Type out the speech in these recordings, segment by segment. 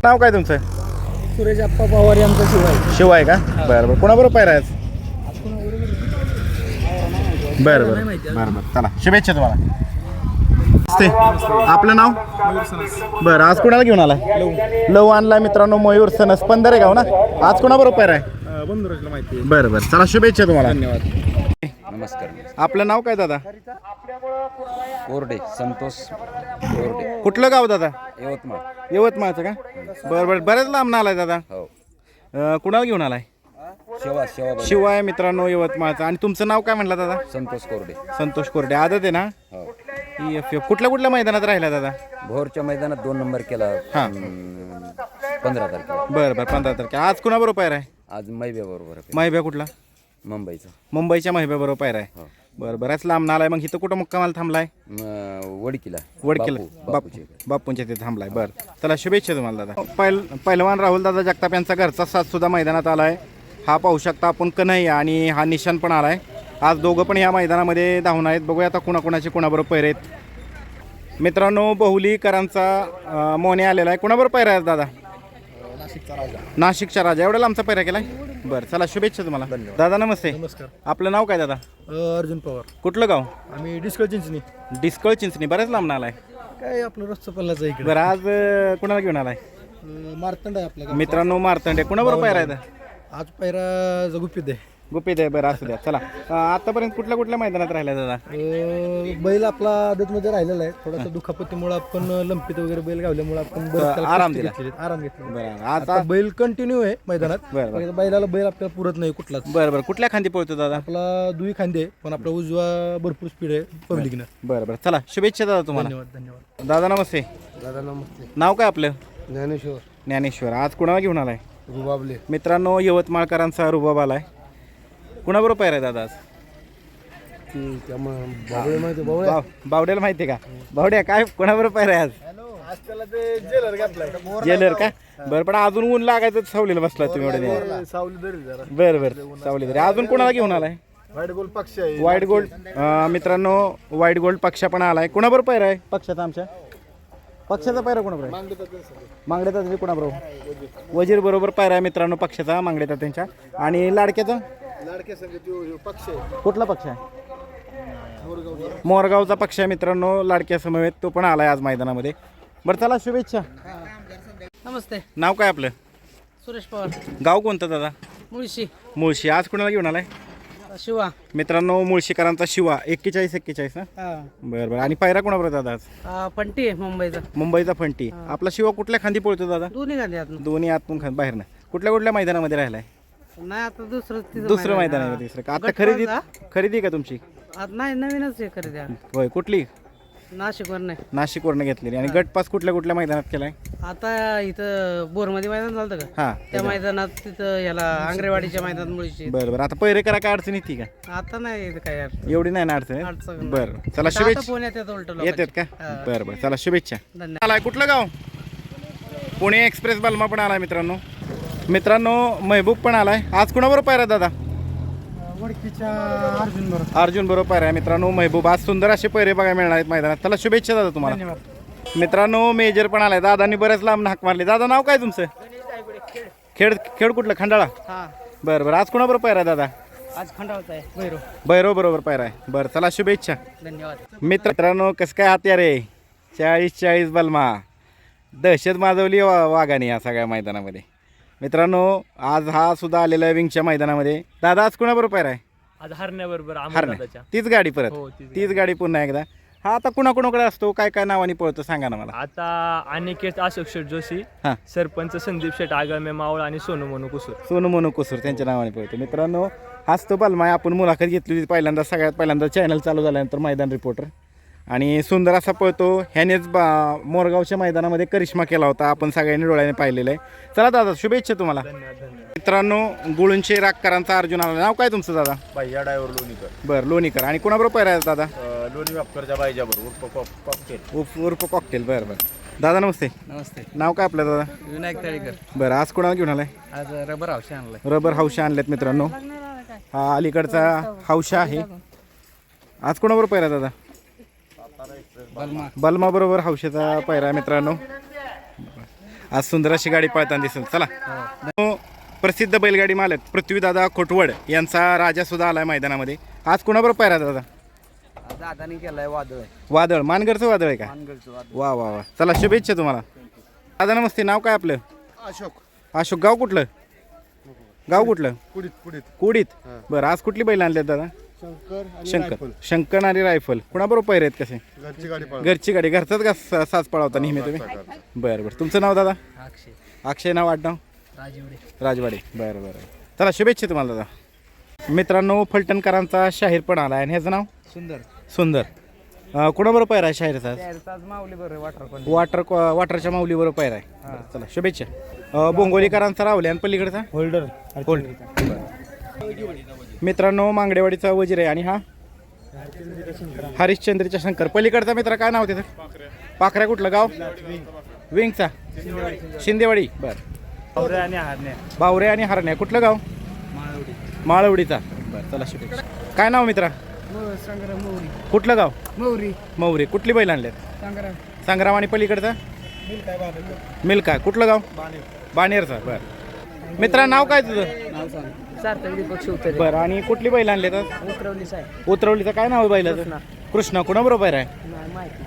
नाव काय तुमचं? सुरेश आप्पा पवार यांचा शिवाय. शिवाय का? बरं बरं. कोणाबरोबर पायरा आहे? बरं बरं बरं बरं. चला शुभेच्छा तुम्हाला. आपलं नाव? बरं. आज कोणाला घेऊन आलाय? लव आणलाय मित्रांनो. मयूर सनस पंधर आहे गाव ना. आज कोणाबरोबर पायरा आहे? बंधुराजला माहिती. बरं बरं. चला शुभेच्छा तुम्हाला. धन्यवाद. नमस्कार. आपलं नाव काय दादा? कोरडे संतोष कोरडे, कुठलं गाव दादा? यवतमाळ. यवतमाळचं का? बरं बरं. बरेच लांब आलाय दादा. हो. कुणाला घेऊन आलाय? शेवा शिवाय मित्रांनो यवतमाळचं. आणि तुमचं नाव काय म्हटलं दादा? संतोष कोरडे. संतोष कोरडे. आदत आहे ना? हो. EFF. कुठल्या मैदानात राहिला दादा? भोरच्या मैदानात 2 नंबर केला. हां. 15 तारखेला. बरं बरं. 15 तारखेला. आज कुणाबरोबर पायरा आहे? आज मैब्या बरोबर आहे. माहिब्या कुठला? मुंबईचा. मुंबईच्या माहिब्याबरोबर पायरा आहे. हो. बरं. बऱ्याच लांब आलाय. मग इथं कुठं मुक्कामाला थांबलाय? वडकीला. वडकीला. बापूंच्या तिथे थांबलाय. बरं. चला शुभेच्छा तुम्हाला दादा. पहिलवान राहुल दादा जगताप यांचा घरचा साथ सुद्धा मैदानात आलाय. हा पाहू शकता आपण कन्हैया आणि हा निशान पण आलाय. आज दोघं पण या मैदानामध्ये धावून आहेत. बघूया आता कुणाकुणाचे कुणाबरोबर पैरे आहेत. मित्रांनो बहुलीकरांचा मोने आलेला आहे. कुणाबरोबर पैरा आहे दादा? नाशिकचा राजा. एवढा लांबचा पैरा केलाय? बरं. चला शुभेच्छा तुम्हाला दादा. नमस्ते. नमस्कार. आपलं नाव काय दादा? अर्जुन पवार. कुठलं गाव? आम्ही डिस्कळ चिंचणी. डिस्कळ चिंचणी. बऱ्याच लांब आलाय. काय आपलं रोजचं पल्लाचं इकडे. बरं. आज कुणाला घेऊन आलाय? मारतंड आहे आपल्या मित्रांनो मारतंडे. कुणाबरोबर पैरा आहे? आज पैरा गुपित आहे. गुपित आहे. बरं असू द्या. चला आतापर्यंत कुठल्या मैदानात राहिला दादा? बैल आपला आदतमध्ये राहिलेला आहे. थोडासा दुखापतीमुळे आपण लंपीत वगैरे बैल गावल्यामुळे आपण आराम दिला. आराम घेतला. बरं. आता बैल कंटिन्यू आहे मैदानात. बरं बैलाला बैल आपल्याला पुरत नाही कुठलाच. बरं बरं. कुठल्या खांदी पळतो दादा? आपला दुई खांदे पण आपला उजवा भरपूर स्पीड आहे पब्लिकनं. बरं बरं. चला शुभेच्छा दादा तुम्हाला. धन्यवाद. धन्यवाद दादा नमस्ते. दादा. नमस्ते. नाव काय आपलं? ज्ञानेश्वर ज्ञानेश्वर. आज कुणाला घेऊन आलाय? रुबाबले. मित्रांनो यवतमाळकरांचा रुबाब आलाय. कुणाबरोबर पैरा आहे दादा आज? बावड्याला माहिती आहे का? बावड्या काय कुणाबरोबर पैरा आहे आज? जेलर का? बरं. पण अजून ऊन लागायचं सावलीला बसला तुम्ही एवढे. बरं बरं. सावली तरी. अजून कोणाला घेऊन आलाय? व्हाईट गोल्ड पक्ष आहे. White gold. मित्रांनो व्हाईट गोल्ड पक्षा पण आलाय. कुणाबरोबर पैरा आहे पक्षाचा? आमच्या पक्षाचा पैरा कुणाबरोबर आहे? मांगडेता कुणाबरोबर? वजीर बरोबर पैरा आहे मित्रांनो पक्षाचा. मांगडेता त्यांच्या. आणि लाडक्याचा पक्ष आहे. कुठला पक्ष आहे? मोरगावचा पक्ष आहे मित्रांनो. लाडक्या समवेत तो पण आलाय आज मैदानामध्ये. बरं चला शुभेच्छा. नमस्ते. नाव काय आपलं? सुरेश पवार. गाव कोणतं दादा? मुळशी. मुळशी. आज कुणाला घेऊन आलाय? शिवा. मित्रांनो मुळशीकरांचा शिवा. 41-41 ना? बरं बरं. आणि पायरा कोणाबरोबर दादा आज? फंटी आहे मुंबईचा. मुंबईचा फंटी. आपला शिवा कुठल्या खांदी पळतो दादा? दोन्ही खाली आतून. दोन्ही आतून खांद बाहेर ना. कुठल्या मैदानामध्ये राहिलाय? नाही आता दुसरं मैदान आहे. तिसरं का? आता खरेदी का तुमची? नाही नवीनच आहे खरेदी. होय. कुठली? नाशिकवर नाही. नाशिकवरनं घेतलेली. आणि गटपास कुठल्या मैदानात केलाय? आता इथं बोरमध्ये मैदान झालं का? हा. त्या मैदानात तिथं याला आंग्रेवाडीच्या मैदानात मुळशी. बरं बरं. आता पैरे करा काय अडचण येते का? आता नाही येत काय एवढी नाही ना अडचण? अडचण. बरं. चला शुभेच्छा. पुण्यात येतात उलट येतात का? बरं बरं. चला शुभेच्छा. धन्यवाद. आलाय कुठलं गाव? पुणे एक्सप्रेस बलमा पण आलाय मित्रांनो महबूब पण आलाय. आज कुणाबरोबर पायरा दादा? वडकीच्या अर्जुन बरोबर. अर्जुन बरोबर पायरा आहे मित्रांनो. महबूब. आज सुंदर असे पैरे बघायला मिळणार आहेत मैदानात. चला शुभेच्छा दादा तुम्हाला. धन्यवाद. मित्रांनो मेजर पण आलाय. दादांनी बऱ्याच लांब हाक मारली. दादा नाव काय तुमचं? खेड कुठलं? खंडाळा. बरं बरं. आज कुणाबरोबर पायरा दादा? आज खंडाळचा आहे. भैरव बरोबर पायरा आहे. बरं चला शुभेच्छा. धन्यवाद. मित्रांनो कसं काय हात्या रे? 40-40 बलमा. दहशत माजवली वाघाने या सगळ्या मैदानामध्ये. मित्रांनो आज हा सुद्धा आलेला आहे विंगच्या मैदानामध्ये. दादा आज कुणाबरोबर पायरा आहे? आज हरण्याबरोबर. हरण्या. तीच गाडी परत? हो, तीच गाडी पुन्हा एकदा. हा आता कुणाकडे असतो? काय काय नावाने पळतो सांगा ना मला. आता अनिकेत अशोक शेठ जोशी, हां. सरपंच संदीप शेठ आगळमे मावळ आणि सोनू मोनू कुसूर. सोनू मोनू कुसूर त्यांच्या नावाने पळतो. मित्रांनो हाच तो बलमा. आपण मुलाखत घेतली होती पहिल्यांदा. सगळ्यात पहिल्यांदा चॅनल चालू झाल्यानंतर मैदान रिपोर्टर. आणि सुंदर असा पळतो. ह्यानेच मोरगावच्या मैदानामध्ये करिश्मा केला होता. आपण सगळ्यांनी डोळ्याने पाहिलेलं आहे. चला दादा शुभेच्छा तुम्हाला. मित्रांनो गुळुंचे रागकरांचा अर्जुन आला. नाव काय तुमचं दादा? बाह्या ड्रायव्हर लोणीकर. बरं लोणीकर. आणि कोणाबरोबर पायरा आहे दादा? लोणी वापकरच्या बाईजाबरोबर कॉकटेल. उर्फ कॉकटेल. बरं बरं. दादा नमस्ते. नमस्ते. नाव काय आपलं दादा? विनायक तळेकर. बरं आज कोणाला घेऊन आलाय? आज रबर हौशा आणलाय. रबर हौशा आणलेत मित्रांनो. हा अलीकडचा हौशा आहे. आज कोणाबरोबर पायरा दादा? बलमा बरोबर हौशाचा पायरा मित्रांनो. आज सुंदर अशी गाडी पळताना दिसेल. चला तो प्रसिद्ध बैलगाडी मालक पृथ्वीदादा खोटवड यांचा राजा सुद्धा आलाय मैदानामध्ये. आज कोणाबरोबर पायरा दादा? दादानी केलाय वादळ वादळ, मानगडचं वादळ आहे का? वा वा वा, चला शुभेच्छा तुम्हाला. दादा नमस्ते, नाव काय आपलं? अशोक. गाव कुठलं? कुडीत. बरं, आज कुठली बैल आणल्यात दादा? शंकर आणि रायफल. कुणाबरोबर पैर आहेत कसे? घरची गाडी. घरचाच का साज पळवता नेहमी तुम्ही? बरं बरं. तुमचं नाव दादा? अक्षय. नाव आडनाव? राजवाडे. बरं. चला शुभेच्छा तुम्हाला दादा. मित्रांनो, फलटणकरांचा शाहीर पण आला आणि ह्याचं नाव सुंदर. कुणाबरोबर पैर आहे शाहीरचा? वाटरच्या माऊलीबरोबर पैर आहे. बरं, चला शुभेच्छा. बोंगोलीकरांचा राहुल आणि पलीकडचा होल्डर. मित्रांनो, मांगडेवाडीचा वजीर आहे आणि हा हरिश्चंद्रच्या शंकर. पलीकडचा मित्र काय नाव त्याचं? पाखऱ्या. कुठलं गाव? विंगचा शिंदेवाडी. बरं. बावरे आणि हरण्या. कुठलं गाव? माळवडीचा. बरं, चला शुभेच्छा. काय नाव मित्रा? कुठलं गाव? मौरी. कुठली बैल आणल्यात? संग्राम. आणि पलीकडचा मिल्का. कुठलं गाव? बाणेरचा. बरं मित्रा, नाव काय तुझं? बरं, आणि कुठली बैल आणली तर? उतरवलीचा. काय नाव आहे बैलाचं? कृष्णा. कुणाबरोबर आहे?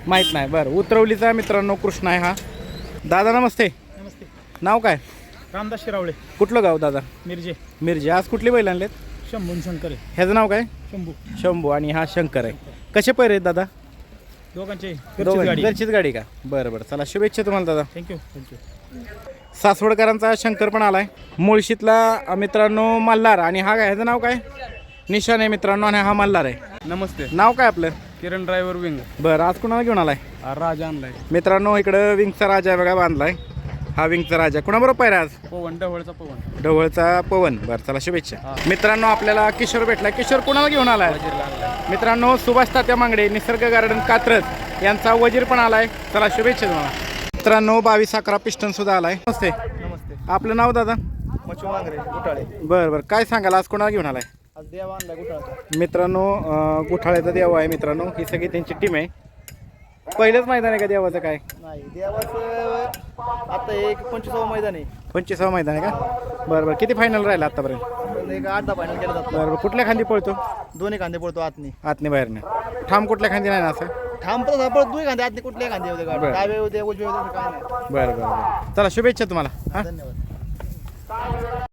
माहीत नाही. बरं, उतरवलीचा मित्रांनो कृष्णा आहे हा. दादा नमस्ते. नाव काय? रामदास शिरावळे. कुठलं गाव दादा? मिरजे. आज कुठली बैल आणलेत? शंभू शंकर. ह्याचं नाव काय? शंभू. आणि हा शंकर आहे. कसे पैरे आहेत दादा? दोघांचे घरचीच गाडी का? बरं. चला शुभेच्छा तुम्हाला दादा. थँक्यू. सासवडकरांचा शंकर पण आलाय. मुळशीतला मित्रांनो मल्हार. आणि हा काय, ह्याचं नाव काय? निशान आहे मित्रांनो. आणि हा मल्हार आहे. नमस्ते. नाव काय आपलं? किरण ड्रायव्हर विंग. बरं, आज कुणाला घेऊन आलाय? राजा आणलाय. मित्रांनो, इकडं विंगचा राजा आहे बघा, बांधलाय. हा विंगचा राजा. कुणाबरोबर पाहिजे आज? ढवळचा पवन. बरं, चला शुभेच्छा. मित्रांनो, आपल्याला किशोर भेटलाय. किशोर कुणाला घेऊन आलाय? मित्रांनो, सुभाष तात्या मांगडे निसर्ग गार्डन कात्रज यांचा वजीर पण आलाय. चला शुभेच्छा तुम्हाला. मित्रांनो, 22-11 पिस्टन सुद्धा आलाय. नमस्ते. आपलं नाव दादा? बरं. काय सांगाल, आज कोणाला घेऊन आलाय? मित्रांनो, गुठाळ्याचा देव आहे मित्रांनो. ही सगळी त्यांची टीम आहे. पहिलंच मैदान आहे का देवाचं? काय नाही, देवाचं आता एक 25वा मैदान आहे. 25वा मैदान आहे का? बरं. किती फायनल राहिला आतापर्यंत? एक 8-10 फायनल केला जातो. बरं. कुठल्या खांदी पळतो? दोन्ही कांदे पडतो आतनी बाहेरने. ठाम कुठल्या खांदी नाही ना असं? ठाम तर पडतो. दोन्ही कांदे आतनी. कुठले कांदे होते गाडी? डावे होते, उजवे होते, काय नाही. बरं. चला शुभेच्छा तुम्हाला. हां, धन्यवाद.